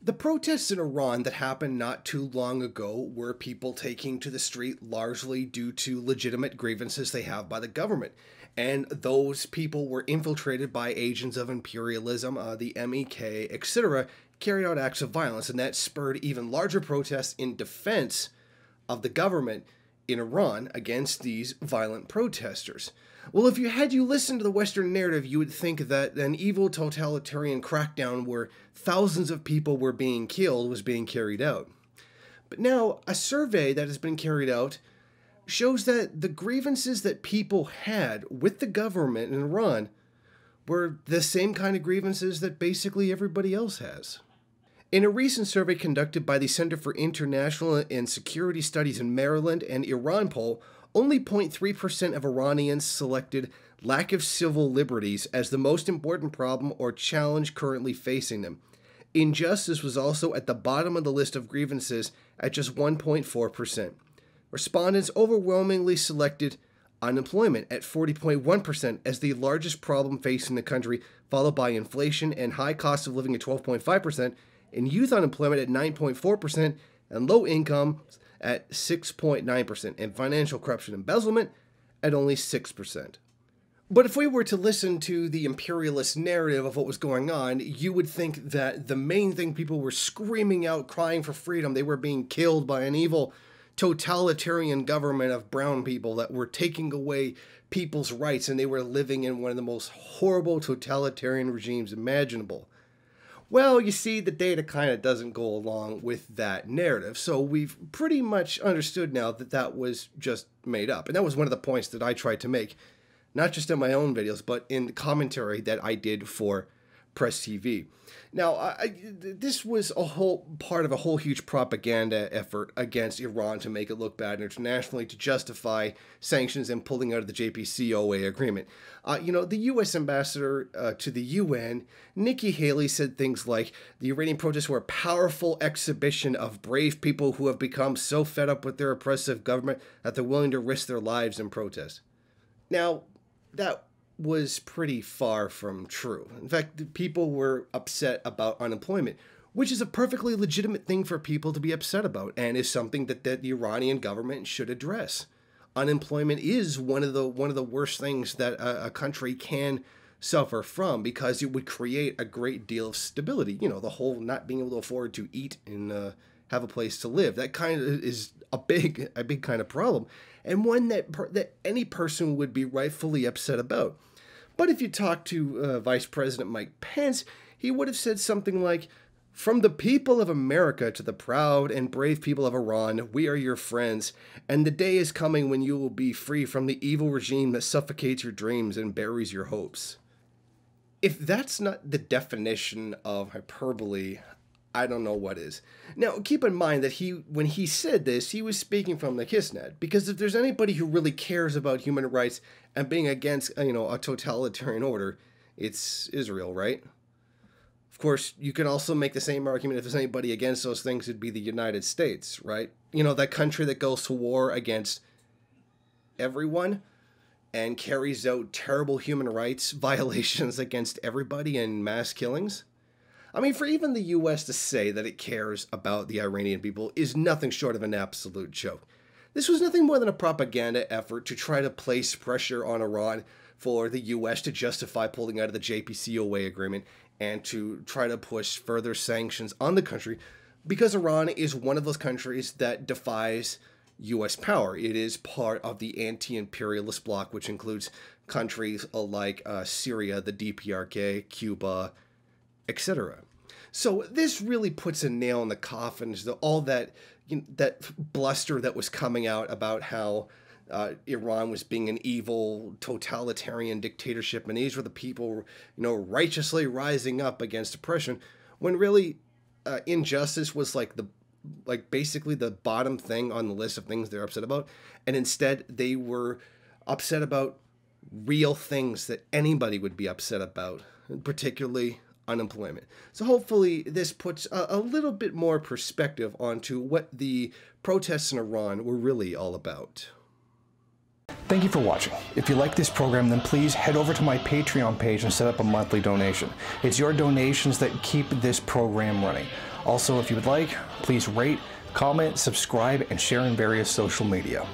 The protests in Iran that happened not too long ago were people taking to the street largely due to legitimate grievances they have by the government. And those people were infiltrated by agents of imperialism, the MEK, etc., carried out acts of violence, and that spurred even larger protests in defense of the government in Iran against these violent protesters. Well, if you listened to the Western narrative, you would think that an evil totalitarian crackdown where thousands of people were being killed was being carried out. But now, a survey that has been carried out shows that the grievances that people had with the government in Iran were the same kind of grievances that basically everybody else has. In a recent survey conducted by the Center for International and Security Studies in Maryland and Iran poll, only 0.3% of Iranians selected lack of civil liberties as the most important problem or challenge currently facing them. Injustice was also at the bottom of the list of grievances at just 1.4%. Respondents overwhelmingly selected unemployment at 40.1% as the largest problem facing the country, followed by inflation and high cost of living at 12.5%, and youth unemployment at 9.4%, and low income at 6.9%, and financial corruption embezzlement at only 6%. But if we were to listen to the imperialist narrative of what was going on, you would think that the main thing people were screaming out, crying for freedom, they were being killed by an evil totalitarian government of brown people that were taking away people's rights, and they were living in one of the most horrible totalitarian regimes imaginable. Well, you see, the data kind of doesn't go along with that narrative, so we've pretty much understood now that that was just made up. And that was one of the points that I tried to make, not just in my own videos, but in commentary that I did for Press TV. Now, this was a whole part of a whole huge propaganda effort against Iran to make it look bad internationally, to justify sanctions and pulling out of the JCPOA agreement. The U.S. ambassador to the UN, Nikki Haley, said things like, the Iranian protests were a powerful exhibition of brave people who have become so fed up with their oppressive government that they're willing to risk their lives in protest. Now, that was pretty far from true. In fact, people were upset about unemployment, which is a perfectly legitimate thing for people to be upset about, and is something that the Iranian government should address. Unemployment is one of the worst things that a country can suffer from, because it would create a great deal of stability. You know, the whole not being able to afford to eat and have a place to live. That kind of is a big kind of problem, and one that any person would be rightfully upset about. But if you talk to Vice President Mike Pence, he would have said something like, "From the people of America to the proud and brave people of Iran, we are your friends, and the day is coming when you will be free from the evil regime that suffocates your dreams and buries your hopes." If that's not the definition of hyperbole, I don't know what is. Now, keep in mind that when he said this, he was speaking from the Kisnet, because if there's anybody who really cares about human rights and being against, a totalitarian order, it's Israel, right? Of course, you can also make the same argument if there's anybody against those things, it'd be the United States, right? That country that goes to war against everyone and carries out terrible human rights violations against everybody and mass killings. I mean, for even the U.S. to say that it cares about the Iranian people is nothing short of an absolute joke. This was nothing more than a propaganda effort to try to place pressure on Iran for the U.S. to justify pulling out of the JCPOA agreement and to try to push further sanctions on the country, because Iran is one of those countries that defies U.S. power. It is part of the anti-imperialist bloc, which includes countries like Syria, the DPRK, Cuba, etc. So this really puts a nail in the coffin to all that that bluster that was coming out about how Iran was being an evil totalitarian dictatorship, and these were the people, righteously rising up against oppression, when really injustice was basically the bottom thing on the list of things they're upset about, and instead they were upset about real things that anybody would be upset about, particularly unemployment. So hopefully this puts a little bit more perspective onto what the protests in Iran were really all about. Thank you for watching. If you like this program, then please head over to my Patreon page and set up a monthly donation. It's your donations that keep this program running. Also, if you would like, please rate, comment, subscribe, and share in various social media.